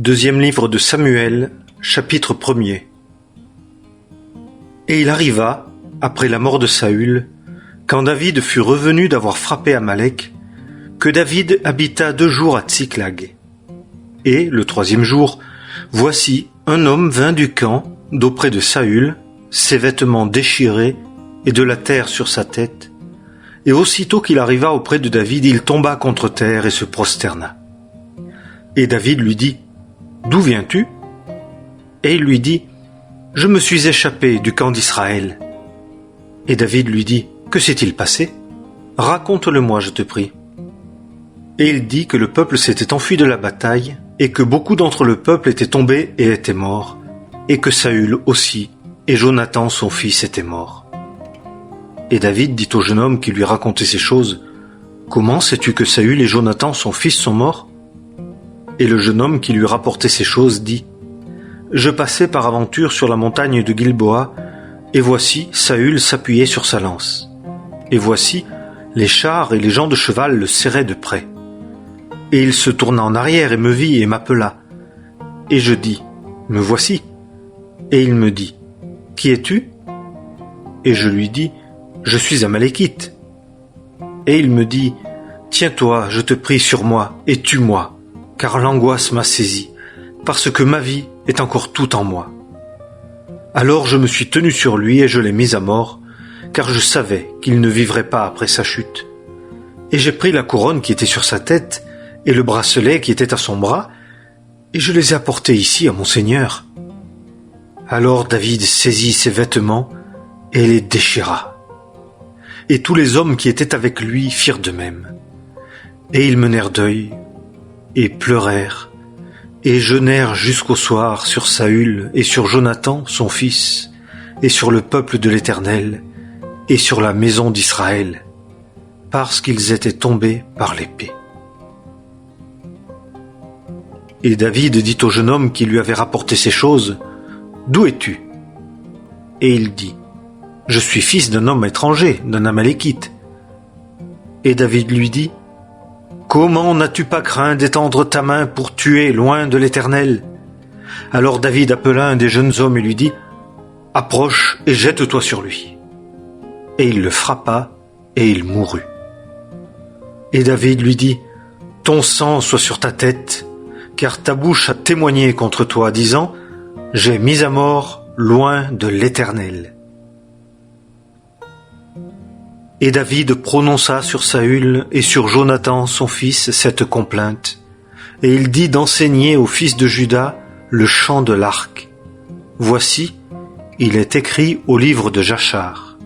Deuxième livre de Samuel, chapitre 1er. Et il arriva, après la mort de Saül, quand David fut revenu d'avoir frappé Amalek, que David habita 2 jours à Tsiklag. Et, le 3e jour, voici, un homme vint du camp, d'auprès de Saül, ses vêtements déchirés et de la terre sur sa tête. Et aussitôt qu'il arriva auprès de David, il tomba contre terre et se prosterna. Et David lui dit, « D'où viens-tu » Et il lui dit, « Je me suis échappé du camp d'Israël. » Et David lui dit, « Que s'est-il passé ? Raconte-le-moi, je te prie. » Et il dit que le peuple s'était enfui de la bataille, et que beaucoup d'entre le peuple étaient tombés et étaient morts, et que Saül aussi, et Jonathan son fils étaient morts. Et David dit au jeune homme qui lui racontait ces choses, « Comment sais-tu que Saül et Jonathan son fils sont morts ?» Et le jeune homme qui lui rapportait ces choses dit, « Je passais par aventure sur la montagne de Gilboa, et voici Saül s'appuyait sur sa lance. Et voici, les chars et les gens de cheval le serraient de près. Et il se tourna en arrière et me vit et m'appela. Et je dis, « Me voici. » Et il me dit, « Qui es-tu » Et je lui dis, « Je suis Amalékite. » Et il me dit, « Tiens-toi, je te prie sur moi, et tue-moi, car l'angoisse m'a saisi, parce que ma vie est encore toute en moi. » Alors je me suis tenu sur lui et je l'ai mis à mort, car je savais qu'il ne vivrait pas après sa chute. Et j'ai pris la couronne qui était sur sa tête, et le bracelet qui était à son bras, et je les ai apportés ici à mon Seigneur. Alors David saisit ses vêtements et les déchira. Et tous les hommes qui étaient avec lui firent de même. Et ils menèrent deuil, et pleurèrent, et jeûnèrent jusqu'au soir sur Saül et sur Jonathan son fils, et sur le peuple de l'Éternel, et sur la maison d'Israël, parce qu'ils étaient tombés par l'épée. Et David dit au jeune homme qui lui avait rapporté ces choses, « D'où es-tu » Et il dit, « Je suis fils d'un homme étranger, d'un Amalékite. » Et David lui dit, « Comment n'as-tu pas craint d'étendre ta main pour tuer loin de l'Éternel » Alors David appela un des jeunes hommes et lui dit, « Approche et jette-toi sur lui. » Et il le frappa et il mourut. Et David lui dit, « Ton sang soit sur ta tête, car ta bouche a témoigné contre toi, disant, « J'ai mis à mort loin de l'Éternel. » Et David prononça sur Saül et sur Jonathan son fils cette complainte, et il dit d'enseigner aux fils de Juda le chant de l'arc. Voici, il est écrit au livre de Jachar.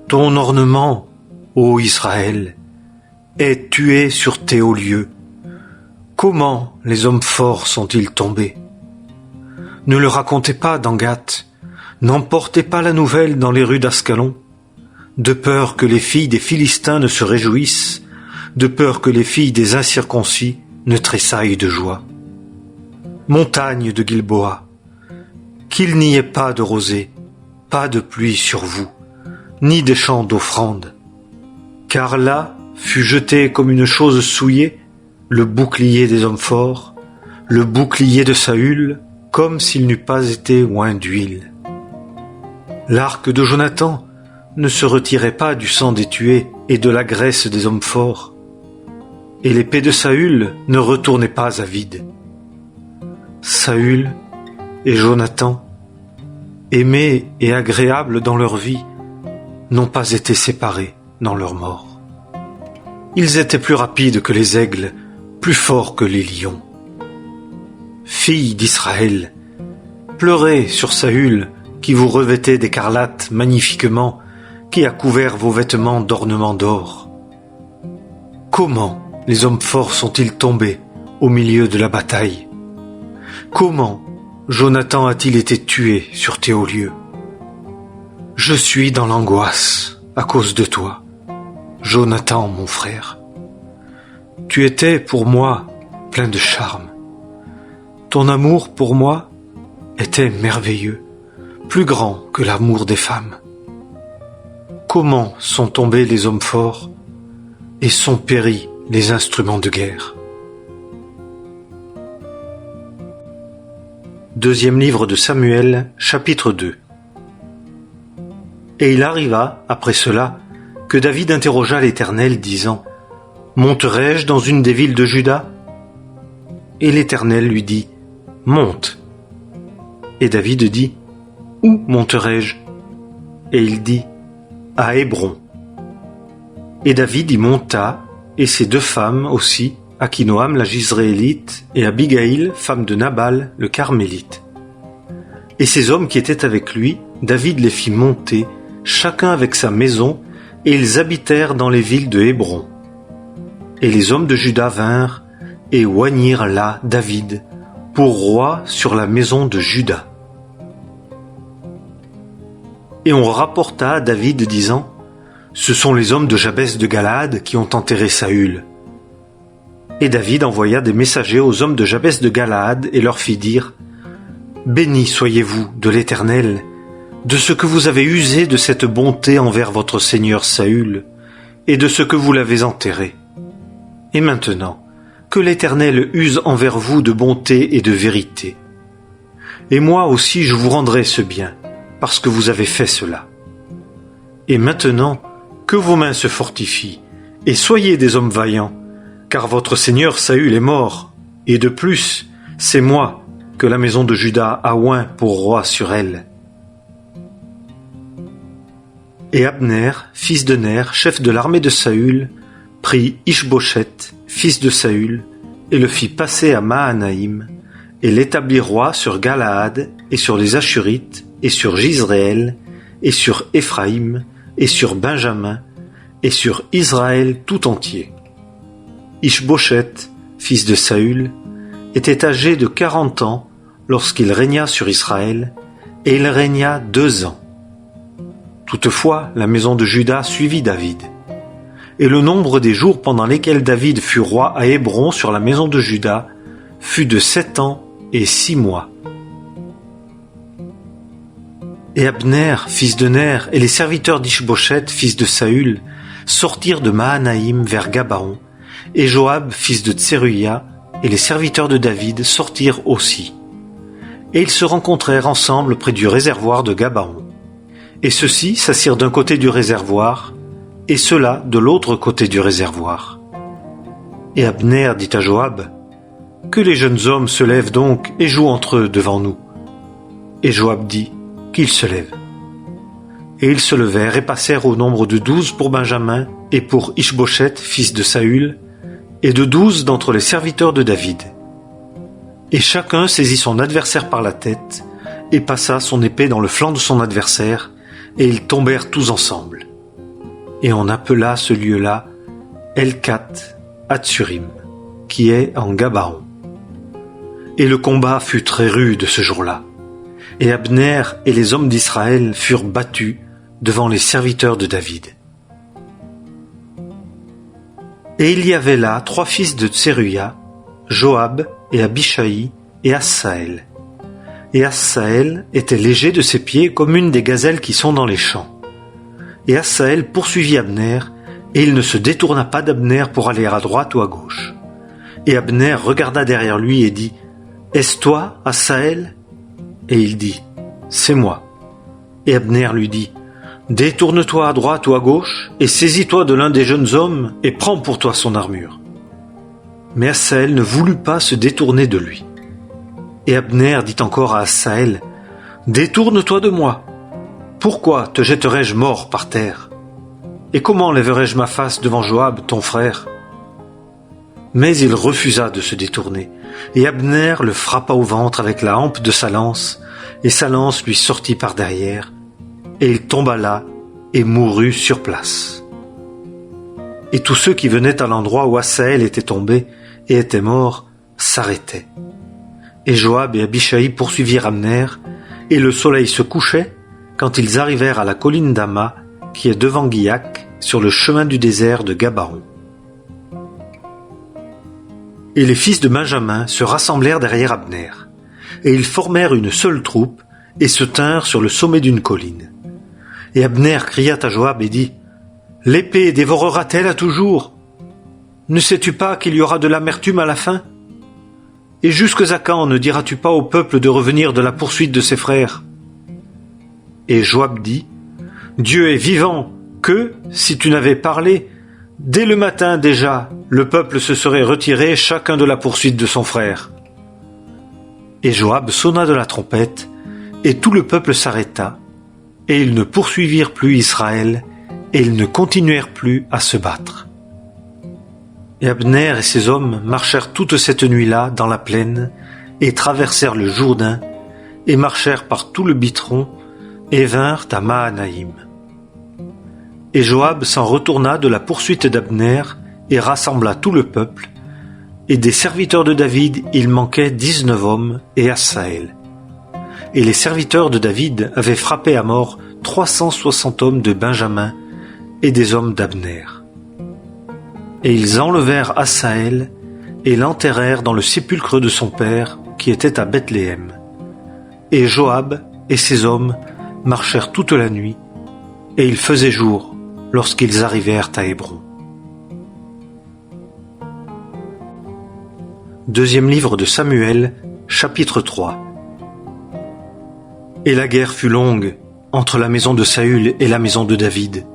Ton ornement, ô Israël, est tué sur tes hauts lieux. Comment les hommes forts sont-ils tombés? Ne le racontez pas dans Gath, n'emportez pas la nouvelle dans les rues d'Ascalon, de peur que les filles des Philistins ne se réjouissent, de peur que les filles des incirconcis ne tressaillent de joie. Montagne de Gilboa, qu'il n'y ait pas de rosée, pas de pluie sur vous, ni des champs d'offrande, car là fut jeté comme une chose souillée le bouclier des hommes forts, le bouclier de Saül, comme s'il n'eût pas été oint d'huile. L'arc de Jonathan ne se retirait pas du sang des tués et de la graisse des hommes forts, et l'épée de Saül ne retournait pas à vide. Saül et Jonathan, aimés et agréables dans leur vie, n'ont pas été séparés dans leur mort. Ils étaient plus rapides que les aigles, plus forts que les lions. Filles d'Israël, pleurez sur Saül qui vous revêtait d'écarlate magnifiquement, qui a couvert vos vêtements d'ornements d'or. Comment les hommes forts sont-ils tombés au milieu de la bataille? Comment Jonathan a-t-il été tué sur tes hauts lieux? Je suis dans l'angoisse à cause de toi, Jonathan mon frère. Tu étais pour moi plein de charme. Ton amour pour moi était merveilleux, plus grand que l'amour des femmes. Comment sont tombés les hommes forts et sont péris les instruments de guerre. Deuxième livre de Samuel, chapitre 2. Et il arriva, après cela, que David interrogea l'Éternel, disant : Monterai-je dans une des villes de Juda ? Et l'Éternel lui dit : Monte. Et David dit : Où monterai-je ? Et il dit : À Hébron. Et David y monta, et ses 2 femmes aussi, Akinoam la Jizréélite et Abigaïl, femme de Nabal le Carmélite. Et ces hommes qui étaient avec lui, David les fit monter, chacun avec sa maison, et ils habitèrent dans les villes de Hébron. Et les hommes de Juda vinrent et oignirent là David pour roi sur la maison de Juda. Et on rapporta à David disant : Ce sont les hommes de Jabès de Galaad qui ont enterré Saül. Et David envoya des messagers aux hommes de Jabès de Galaad et leur fit dire : Bénis soyez-vous de l'Éternel, de ce que vous avez usé de cette bonté envers votre seigneur Saül, et de ce que vous l'avez enterré. Et maintenant, que l'Éternel use envers vous de bonté et de vérité. Et moi aussi je vous rendrai ce bien, parce que vous avez fait cela. Et maintenant, que vos mains se fortifient, et soyez des hommes vaillants, car votre seigneur Saül est mort, et de plus, c'est moi que la maison de Juda a oint pour roi sur elle. Et Abner, fils de Ner, chef de l'armée de Saül, prit Ish-Bosheth, fils de Saül, et le fit passer à Mahanaïm, et l'établit roi sur Galaad, et sur les Ashurites, et sur Jizréel, et sur Éphraïm, et sur Benjamin, et sur Israël tout entier. Ish-Bosheth, fils de Saül, était âgé de 40 ans lorsqu'il régna sur Israël, et il régna 2 ans. Toutefois, la maison de Juda suivit David. Et le nombre des jours pendant lesquels David fut roi à Hébron sur la maison de Juda fut de 7 ans et 6 mois. Et Abner, fils de Ner, et les serviteurs d'Ish-Bosheth, fils de Saül, sortirent de Mahanaïm vers Gabaon, et Joab, fils de Tseruya, et les serviteurs de David sortirent aussi. Et ils se rencontrèrent ensemble près du réservoir de Gabaon. Et ceux-ci s'assirent d'un côté du réservoir, et ceux-là de l'autre côté du réservoir. Et Abner dit à Joab : Que les jeunes hommes se lèvent donc et jouent entre eux devant nous. Et Joab dit : Qu'ils se lèvent. Et ils se levèrent et passèrent au nombre de 12 pour Benjamin et pour Ish-Bosheth, fils de Saül, et de 12 d'entre les serviteurs de David. Et chacun saisit son adversaire par la tête, et passa son épée dans le flanc de son adversaire, et ils tombèrent tous ensemble. Et on appela ce lieu-là Elkat Hatsurim, qui est en Gabaon. Et le combat fut très rude ce jour-là. Et Abner et les hommes d'Israël furent battus devant les serviteurs de David. Et il y avait là 3 fils de Tseruya, Joab et Abishai et Assaël. Et Assaël était léger de ses pieds comme une des gazelles qui sont dans les champs. Et Assaël poursuivit Abner, et il ne se détourna pas d'Abner pour aller à droite ou à gauche. Et Abner regarda derrière lui et dit : Est-ce toi, Assaël ? Et il dit : C'est moi. Et Abner lui dit : Détourne-toi à droite ou à gauche, et saisis-toi de l'un des jeunes hommes, et prends pour toi son armure. Mais Assaël ne voulut pas se détourner de lui. Et Abner dit encore à Assaël : Détourne-toi de moi. Pourquoi te jetterais-je mort par terre ? Et comment lèverais-je ma face devant Joab, ton frère ? Mais il refusa de se détourner, et Abner le frappa au ventre avec la hampe de sa lance, et sa lance lui sortit par derrière, et il tomba là et mourut sur place. Et tous ceux qui venaient à l'endroit où Assaël était tombé et était mort s'arrêtaient. Et Joab et Abishai poursuivirent Abner, et le soleil se couchait quand ils arrivèrent à la colline d'Ama, qui est devant Guiac, sur le chemin du désert de Gabaon. Et les fils de Benjamin se rassemblèrent derrière Abner, et ils formèrent une seule troupe, et se tinrent sur le sommet d'une colline. Et Abner cria à Joab et dit : L'épée dévorera-t-elle à toujours ? Ne sais-tu pas qu'il y aura de l'amertume à la fin ? Et jusque à quand ne diras-tu pas au peuple de revenir de la poursuite de ses frères? Et Joab dit, Dieu est vivant, que, si tu n'avais parlé, dès le matin déjà, le peuple se serait retiré chacun de la poursuite de son frère. Et Joab sonna de la trompette, et tout le peuple s'arrêta, et ils ne poursuivirent plus Israël, et ils ne continuèrent plus à se battre. Et Abner et ses hommes marchèrent toute cette nuit-là dans la plaine, et traversèrent le Jourdain, et marchèrent par tout le Bitron, et vinrent à Mahanaïm. Et Joab s'en retourna de la poursuite d'Abner, et rassembla tout le peuple, et des serviteurs de David il manquait 19 hommes, et Assaël. Et les serviteurs de David avaient frappé à mort 360 hommes de Benjamin, et des hommes d'Abner. Et ils enlevèrent Assaël, et l'enterrèrent dans le sépulcre de son père, qui était à Bethléem. Et Joab et ses hommes marchèrent toute la nuit, et il faisait jour lorsqu'ils arrivèrent à Hébron. Deuxième livre de Samuel, chapitre 3. Et la guerre fut longue entre la maison de Saül et la maison de David.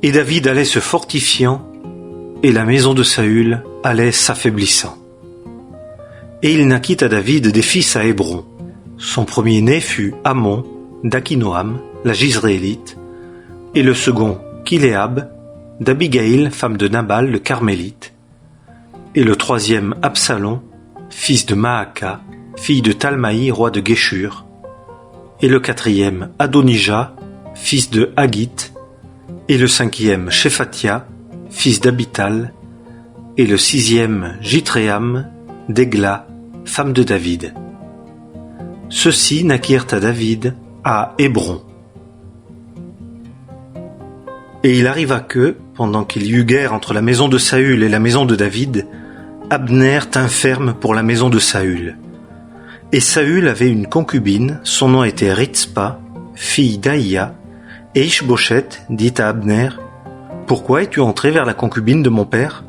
Et David allait se fortifiant, et la maison de Saül allait s'affaiblissant. Et il naquit à David des fils à Hébron. Son premier-né fut Amon, d'Akinoam, la Jizréélite, et le second, Kiléab, d'Abigaïl, femme de Nabal, le Carmélite, et le troisième, Absalom, fils de Maaka, fille de Talmaï, roi de Géshur, et le quatrième, Adonijah, fils de Haggith, et le cinquième, Shephatia, fils d'Abital, et le sixième, Jitréam, d'Egla, femme de David. Ceux-ci naquirent à David à Hébron. Et il arriva que, pendant qu'il y eut guerre entre la maison de Saül et la maison de David, Abner tint ferme pour la maison de Saül. Et Saül avait une concubine, son nom était Ritzpa, fille d'Aïa, et Ishboshet dit à Abner, « Pourquoi es-tu entré vers la concubine de mon père ?»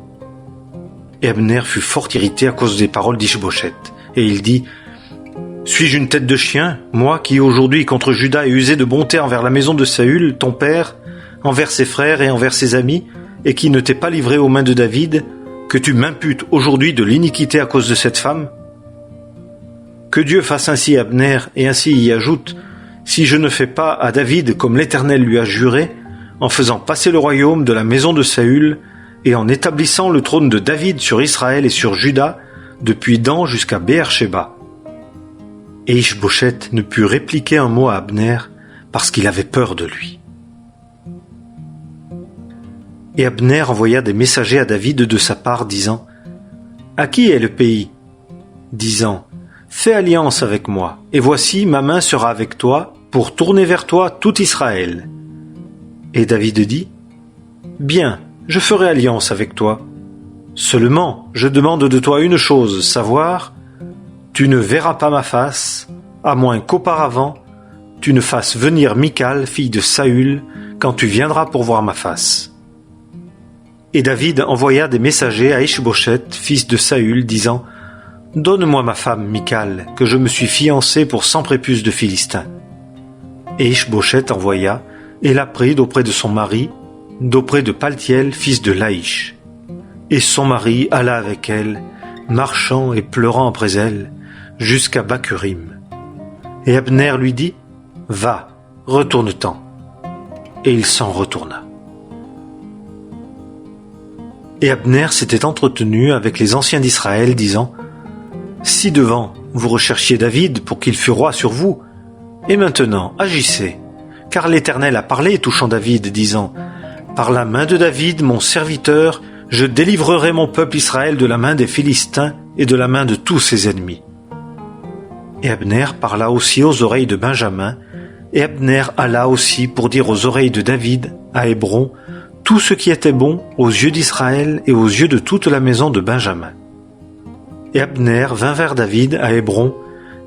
Et Abner fut fort irrité à cause des paroles d'Ishboshet, et il dit, « Suis-je une tête de chien, moi qui aujourd'hui contre Juda ai usé de bonté envers la maison de Saül, ton père, envers ses frères et envers ses amis, et qui ne t'ai pas livré aux mains de David, que tu m'imputes aujourd'hui de l'iniquité à cause de cette femme? Que Dieu fasse ainsi à Abner, et ainsi y ajoute, si je ne fais pas à David comme l'Éternel lui a juré, en faisant passer le royaume de la maison de Saül, et en établissant le trône de David sur Israël et sur Juda, depuis Dan jusqu'à Béer-Shéba. » Et Ishboshet ne put répliquer un mot à Abner, parce qu'il avait peur de lui. Et Abner envoya des messagers à David de sa part, disant, « À qui est le pays ?» disant, « Fais alliance avec moi, et voici ma main sera avec toi, pour tourner vers toi tout Israël. » Et David dit, « Bien, je ferai alliance avec toi. Seulement, je demande de toi une chose, savoir, tu ne verras pas ma face, à moins qu'auparavant, tu ne fasses venir Michal, fille de Saül, quand tu viendras pour voir ma face. » Et David envoya des messagers à Ishboshet, fils de Saül, disant, « Donne-moi ma femme Michal, que je me suis fiancé pour 100 prépuces de Philistins. » Et Ishboshet envoya, et la prit d'auprès de son mari, d'auprès de Paltiel, fils de Laïch. Et son mari alla avec elle, marchant et pleurant après elle, jusqu'à Bacurim. Et Abner lui dit, « Va, retourne-t'en. » Et il s'en retourna. Et Abner s'était entretenu avec les anciens d'Israël, disant, « Si devant vous recherchiez David pour qu'il fût roi sur vous, et maintenant agissez, car l'Éternel a parlé touchant David, disant, « Par la main de David, mon serviteur, je délivrerai mon peuple Israël de la main des Philistins et de la main de tous ses ennemis. » Et Abner parla aussi aux oreilles de Benjamin, et Abner alla aussi pour dire aux oreilles de David, à Hébron, tout ce qui était bon aux yeux d'Israël et aux yeux de toute la maison de Benjamin. Et Abner vint vers David à Hébron,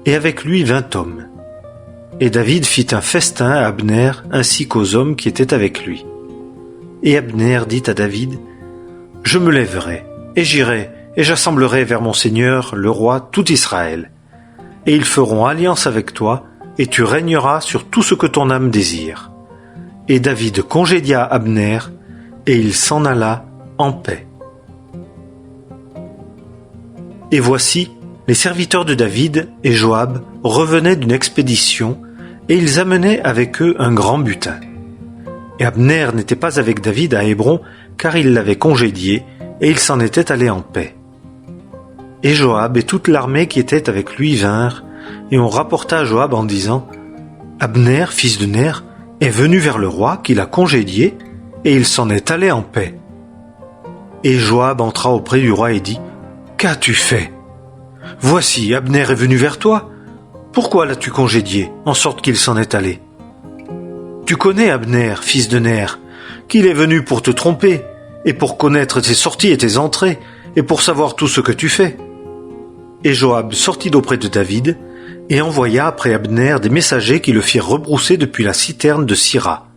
et avec lui 20 hommes. Et David fit un festin à Abner ainsi qu'aux hommes qui étaient avec lui. Et Abner dit à David, « Je me lèverai, et j'irai, et j'assemblerai vers mon Seigneur, le roi, tout Israël. Et ils feront alliance avec toi, et tu régneras sur tout ce que ton âme désire. » Et David congédia Abner, et il s'en alla en paix. Et voici, les serviteurs de David et Joab revenaient d'une expédition, et ils amenaient avec eux un grand butin. Et Abner n'était pas avec David à Hébron, car il l'avait congédié, et il s'en était allé en paix. Et Joab et toute l'armée qui était avec lui vinrent, et on rapporta à Joab en disant « Abner, fils de Ner, est venu vers le roi qui l'a congédié, et il s'en est allé en paix. » Et Joab entra auprès du roi et dit « Qu'as-tu fait ? Voici, Abner est venu vers toi. Pourquoi l'as-tu congédié, en sorte qu'il s'en est allé ? Tu connais Abner, fils de Ner, qu'il est venu pour te tromper, et pour connaître tes sorties et tes entrées, et pour savoir tout ce que tu fais. » Et Joab sortit d'auprès de David, et envoya après Abner des messagers qui le firent rebrousser depuis la citerne de Sira.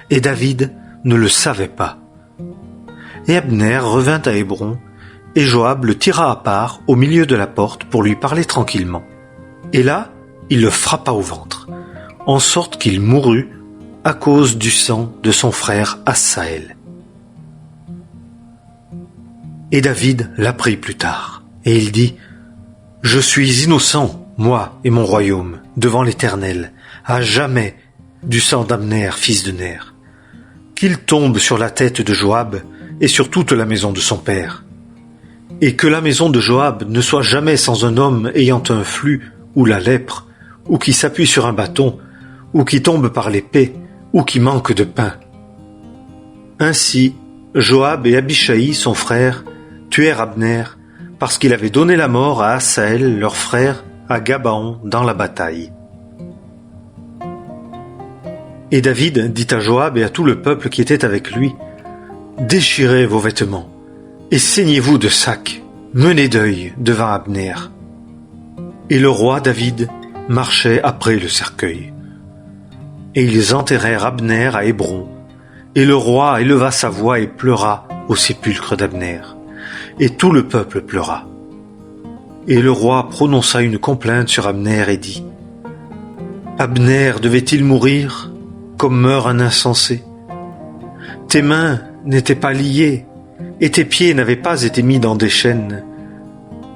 Et David ne le savait pas. Et Abner revint à Hébron, et Joab le tira à part au milieu de la porte pour lui parler tranquillement. Et là, il le frappa au ventre, en sorte qu'il mourut à cause du sang de son frère Assaël. Et David l'apprit plus tard, et il dit « Je suis innocent, moi et mon royaume, devant l'Éternel, à jamais, du sang d'Abner, fils de Ner. Qu'il tombe sur la tête de Joab et sur toute la maison de son père. Et que la maison de Joab ne soit jamais sans un homme ayant un flux ou la lèpre, ou qui s'appuie sur un bâton, ou qui tombe par l'épée, ou qui manque de pain. » Ainsi, Joab et Abishai, son frère, tuèrent Abner, parce qu'il avait donné la mort à Assaël, leur frère, à Gabaon, dans la bataille. Et David dit à Joab et à tout le peuple qui était avec lui, « Déchirez vos vêtements, et saignez-vous de sacs, menez deuil devant Abner. » Et le roi David marchait après le cercueil. Et ils enterrèrent Abner à Hébron, et le roi éleva sa voix et pleura au sépulcre d'Abner. Et tout le peuple pleura. Et le roi prononça une complainte sur Abner et dit « Abner devait-il mourir comme meurt un insensé ? Tes mains n'étaient pas liées, et tes pieds n'avaient pas été mis dans des chaînes.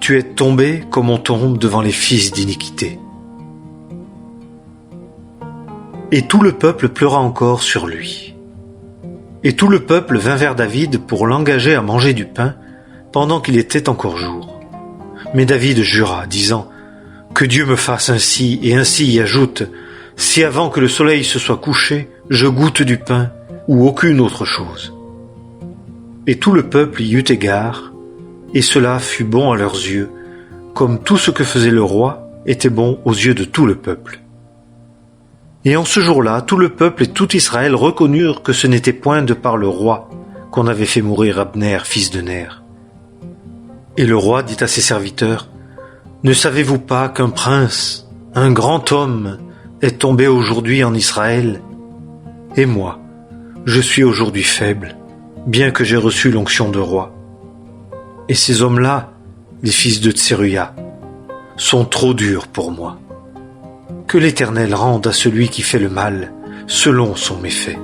Tu es tombé comme on tombe devant les fils d'iniquité. » Et tout le peuple pleura encore sur lui. Et tout le peuple vint vers David pour l'engager à manger du pain pendant qu'il était encore jour. Mais David jura, disant « Que Dieu me fasse ainsi, et ainsi y ajoute, si avant que le soleil se soit couché, je goûte du pain ou aucune autre chose. » Et tout le peuple y eut égard, et cela fut bon à leurs yeux, comme tout ce que faisait le roi était bon aux yeux de tout le peuple. Et en ce jour-là, tout le peuple et tout Israël reconnurent que ce n'était point de par le roi qu'on avait fait mourir Abner, fils de Ner. Et le roi dit à ses serviteurs, « Ne savez-vous pas qu'un prince, un grand homme, est tombé aujourd'hui en Israël ? Et moi, je suis aujourd'hui faible, bien que j'ai reçu l'onction de roi. Et ces hommes-là, les fils de Tseruya, sont trop durs pour moi. Que l'Éternel rende à celui qui fait le mal selon son méfait. »